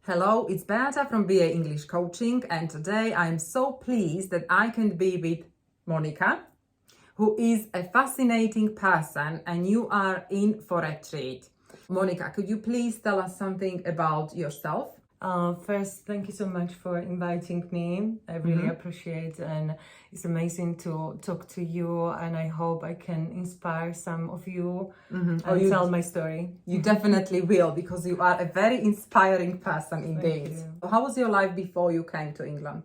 Hello, it's Beata from BA English Coaching, and today I'm so pleased that I can be with Monika, who is a fascinating person, and you are in for a treat. Monika, could you please tell us something about yourself? First, thank you so much for inviting me. I really appreciate, and it's amazing to talk to you, and I hope I can inspire some of you and tell my story. You definitely will, because you are a very inspiring person indeed. How was your life before you came to England?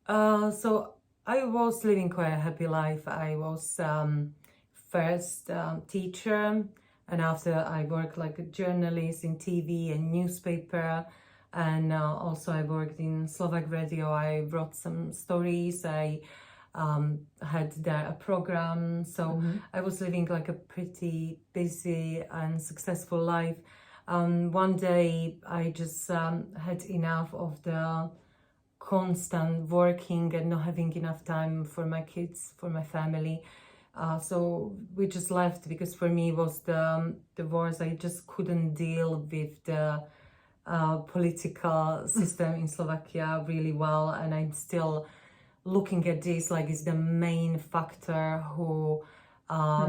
So I was living quite a happy life. I was first teacher, and after I worked like a journalist in TV and newspaper. And also I worked in Slovak radio. I wrote some stories. I had there a program. So I was living like a pretty busy and successful life. One day I just had enough of the constant working and not having enough time for my kids, for my family. So we just left, because for me it was the divorce. I just couldn't deal with the political system in Slovakia really well, and I'm still looking at this like it's the main factor who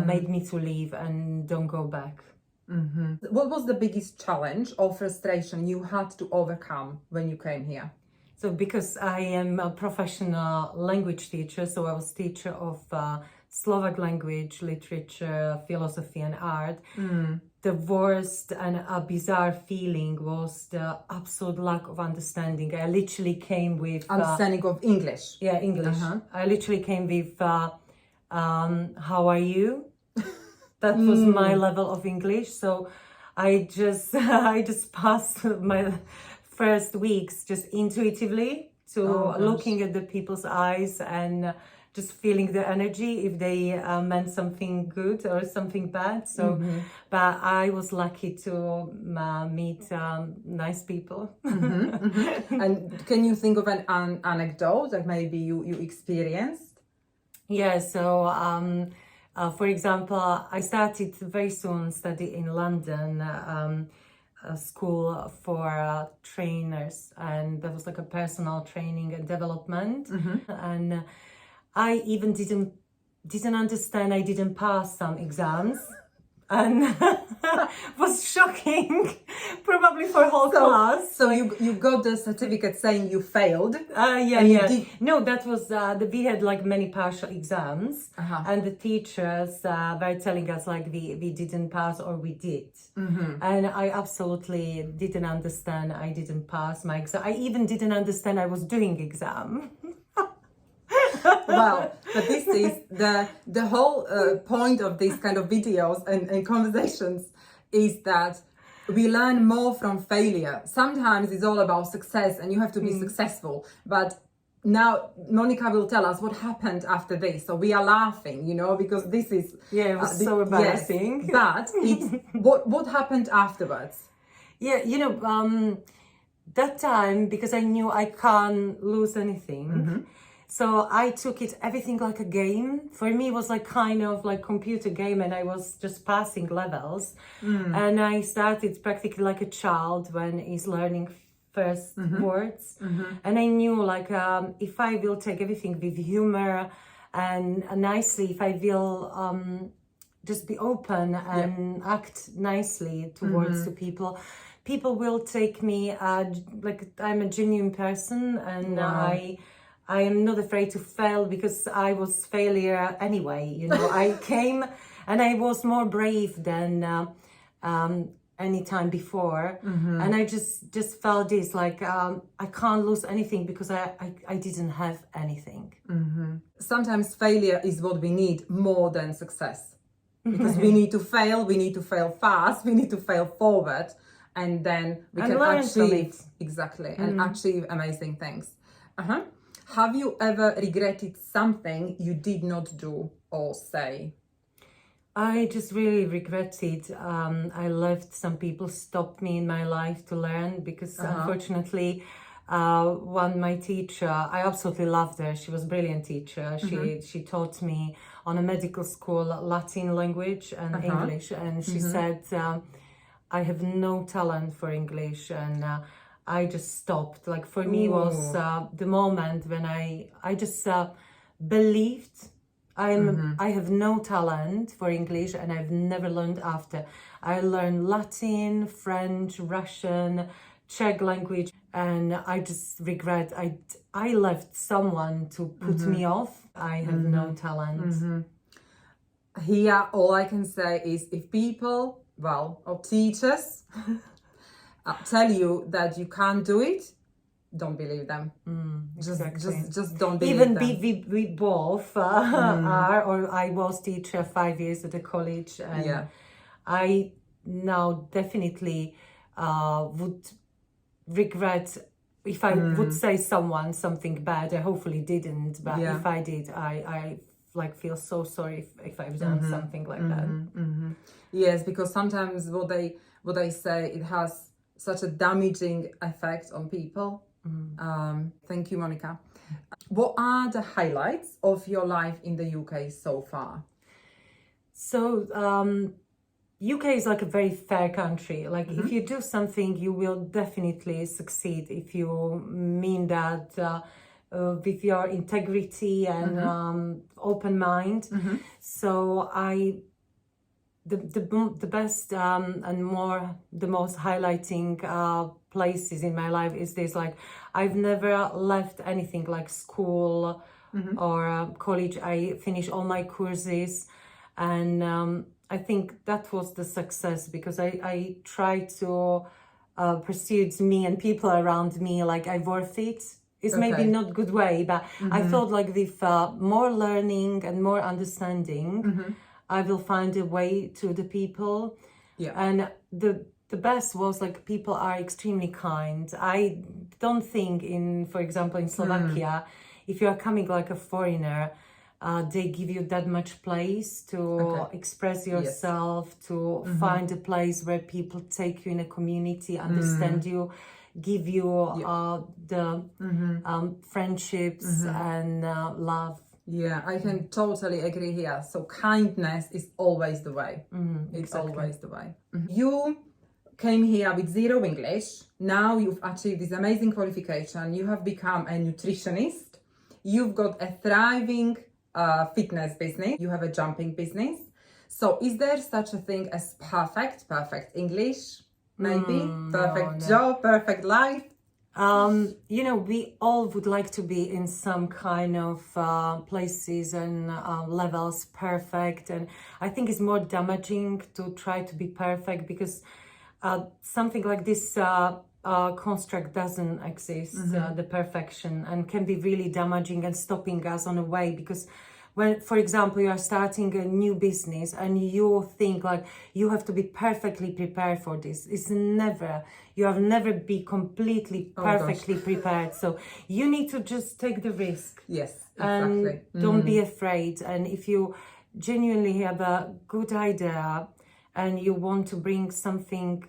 made me to leave and don't go back. What was the biggest challenge or frustration you had to overcome when you came here? So because I am a professional language teacher, so I was teacher of Slovak language, literature, philosophy and art. The worst and a bizarre feeling was the absolute lack of understanding. I literally came with... Understanding of English? Yeah, English. I literally came with, how are you? That was my level of English. So I just passed my first weeks just intuitively to looking at the people's eyes and just feeling the energy if they meant something good or something bad. So, but I was lucky to meet nice people. And can you think of an anecdote that maybe you experienced? Yeah, so for example, I started very soon study in London, a school for trainers, and that was like a personal training and development. And I even didn't understand. I didn't pass some exams, and was shocking, probably for whole class. So you got the certificate saying you failed. No, that was we had like many partial exams, and the teachers were telling us like we didn't pass or we did, and I absolutely didn't understand. I didn't pass my exam. I even didn't understand I was doing exam. Wow, but this is the whole point of these kind of videos and conversations is that we learn more from failure. Sometimes it's all about success and you have to be successful, but now Monika will tell us what happened after this. So we are laughing, because this is... Yeah, it was so embarrassing. Yes, but what happened afterwards? Yeah, that time, because I knew I can't lose anything. So I took everything like a game. For me, it was like kind of like computer game, and I was just passing levels. And I started practically like a child when he's learning first words. And I knew like if I will take everything with humor and nicely, if I will just be open and act nicely towards the people, people will take me like I'm a genuine person, and I am not afraid to fail, because I was failure anyway. I came and I was more brave than any time before. And I just felt this like I can't lose anything, because I didn't have anything. Sometimes failure is what we need more than success, because we need to fail fast, we need to fail forward, and then we can achieve and achieve amazing things. Have you ever regretted something you did not do or say? I just really regretted. I left some people stop me in my life to learn, because unfortunately, my teacher, I absolutely loved her. She was a brilliant teacher. She taught me on a medical school Latin language and English, and she said I have no talent for English, and I just stopped. Like for me was the moment when I just believed I have no talent for English, and I've never learned after. I learned Latin, French, Russian, Czech language, and I just regret I left someone to put me off. I have no talent. Here, all I can say is if people, well, or teachers tell you that you can't do it, don't believe them. Exactly. Just don't believe Even them. we both are, or I was teacher 5 years at the college, and I now definitely would regret if I would say something bad. I hopefully didn't, but if I did, I like feel so sorry if I've done something like that. Yes, because sometimes what they say, it has such a damaging effect on people. Thank you, Monika. What are the highlights of your life in the UK so far? So UK is like a very fair country. Like if you do something, you will definitely succeed if you mean that with your integrity and open mind. So the best and the most highlighting places in my life is this, like I've never left anything like school or college. I finished all my courses, and I think that was the success, because I tried to pursue me and people around me like I worth it. It's maybe not good way, but I thought like with more learning and more understanding, I will find a way to the people. And the best was like people are extremely kind. I don't think for example, in Slovakia, if you are coming like a foreigner, they give you that much place to express yourself, to find a place where people take you in a community, understand you, give you the friendships and love. Yeah, I can totally agree here. So kindness is always the way. It's always the way. You came here with zero English. Now you've achieved this amazing qualification. You have become a nutritionist. You've got a thriving fitness business. You have a jumping business. So is there such a thing as perfect English? Maybe? Perfect job, perfect life? You know, we all would like to be in some kind of places and levels perfect, and I think it's more damaging to try to be perfect, because something like this construct doesn't exist, the perfection, and can be really damaging and stopping us on the way. Because when, for example, you are starting a new business and you think like you have to be perfectly prepared for this, you have never be completely perfectly prepared. So you need to just take the risk. Yes, exactly. And don't be afraid. And if you genuinely have a good idea and you want to bring something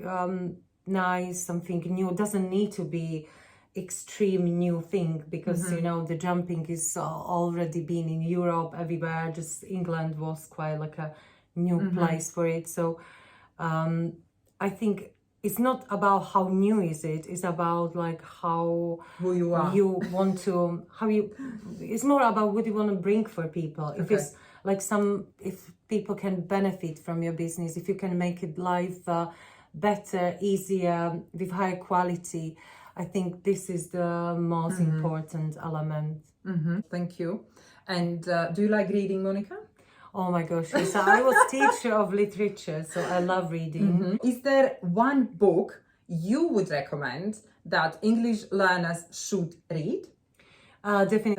nice, something new, it doesn't need to be extreme new thing, because you know the jumping is already been in Europe everywhere. Just England was quite like a new place for it. So I think it's not about how new is it, it's about like who you are, you want to, it's more about what you want to bring for people. If it's like if people can benefit from your business, if you can make it life better, easier, with higher quality, I think this is the most important element. Thank you. And do you like reading, Monika? Oh my gosh, yes. I was teacher of literature, so I love reading. Is there one book you would recommend that English learners should read? Definitely,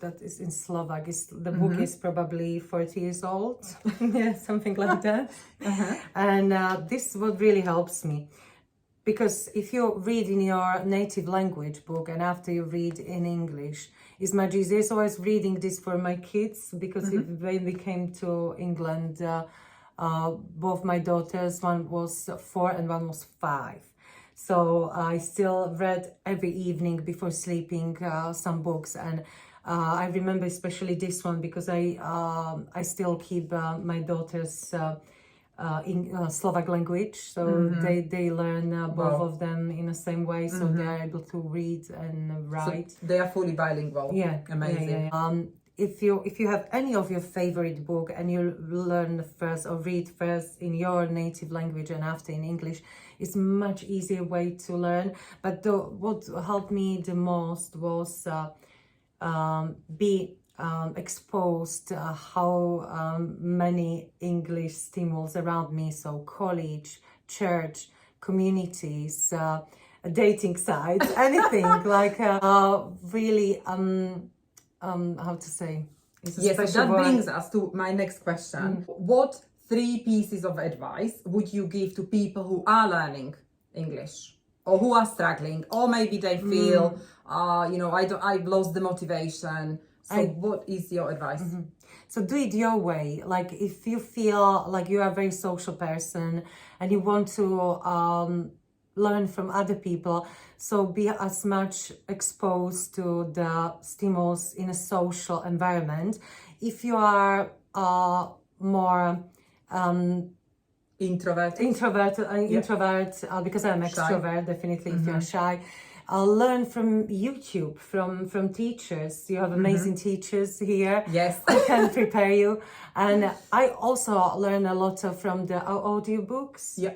that is in Slovak. The book is probably 40 years old, yeah, something like that. And this what really helps me. Because if you read in your native language book and after you read in English, it's much easier. So I was reading this for my kids, because when we came to England, both my daughters, one was 4 and one was 5. So I still read every evening before sleeping some books, and I remember especially this one because I still keep my daughter's Slovak language, so they learn both of them in the same way, so they're able to read and write. So they are fully bilingual. Yeah, Amazing. If you have any of your favorite book and you learn first or read first in your native language and after in English, it's much easier way to learn. But what helped me the most was be exposed how many English stimulus around me, so college, church, communities, dating sites, anything like really how to say, yes, so that brings us to my next question. What 3 pieces of advice would you give to people who are learning English or who are struggling, or maybe they feel I've lost the motivation? So what is your advice? So do it your way. Like if you feel like you are a very social person and you want to learn from other people, so be as much exposed to the stimulus in a social environment. If you are more introvert, because I'm extrovert, definitely. If you're shy, learn from YouTube, from teachers. You have amazing teachers here. Yes. Who can prepare you. And I also learn a lot from the audiobooks. Yeah.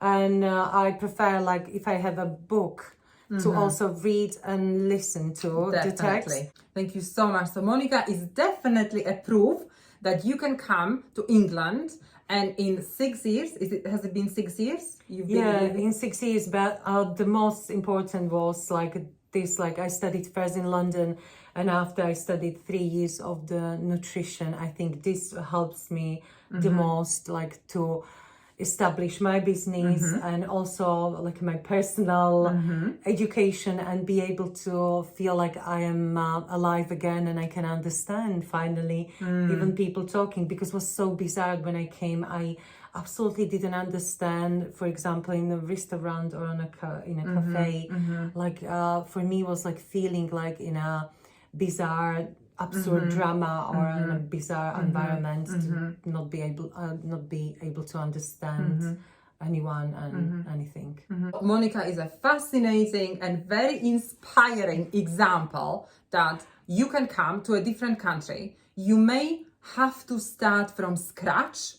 And I prefer, like, if I have a book, to also read and listen to the text. Thank you so much. So Monika is definitely a proof that you can come to England, and in 6 years, has it been 6 years? You've been in 6 years, but the most important was like this, like I studied first in London, and after I studied 3 years of the nutrition. I think this helps me the most, like to establish my business and also like my personal education, and be able to feel like I am alive again, and I can understand finally even people talking, because it was so bizarre when I came. I absolutely didn't understand, for example, in a restaurant or in a cafe, like for me it was like feeling like in a bizarre absurd drama or in a bizarre environment, to not be able to understand anyone and anything. Monika is a fascinating and very inspiring example that you can come to a different country. You may have to start from scratch.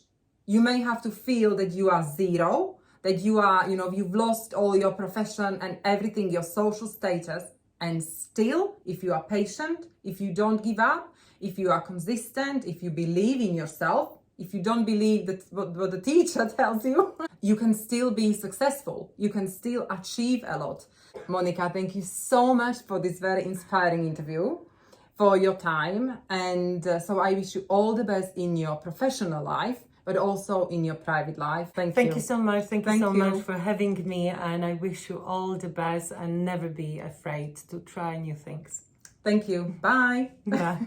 You may have to feel that you are zero, that you are, you've lost all your profession and everything, your social status. And still, if you are patient, if you don't give up, if you are consistent, if you believe in yourself, if you don't believe that what the teacher tells you, you can still be successful. You can still achieve a lot. Monika, thank you so much for this very inspiring interview, for your time. And so I wish you all the best in your professional life, but also in your private life. Thank you so much. Thank you so much for having me. And I wish you all the best, and never be afraid to try new things. Thank you. Bye. Bye.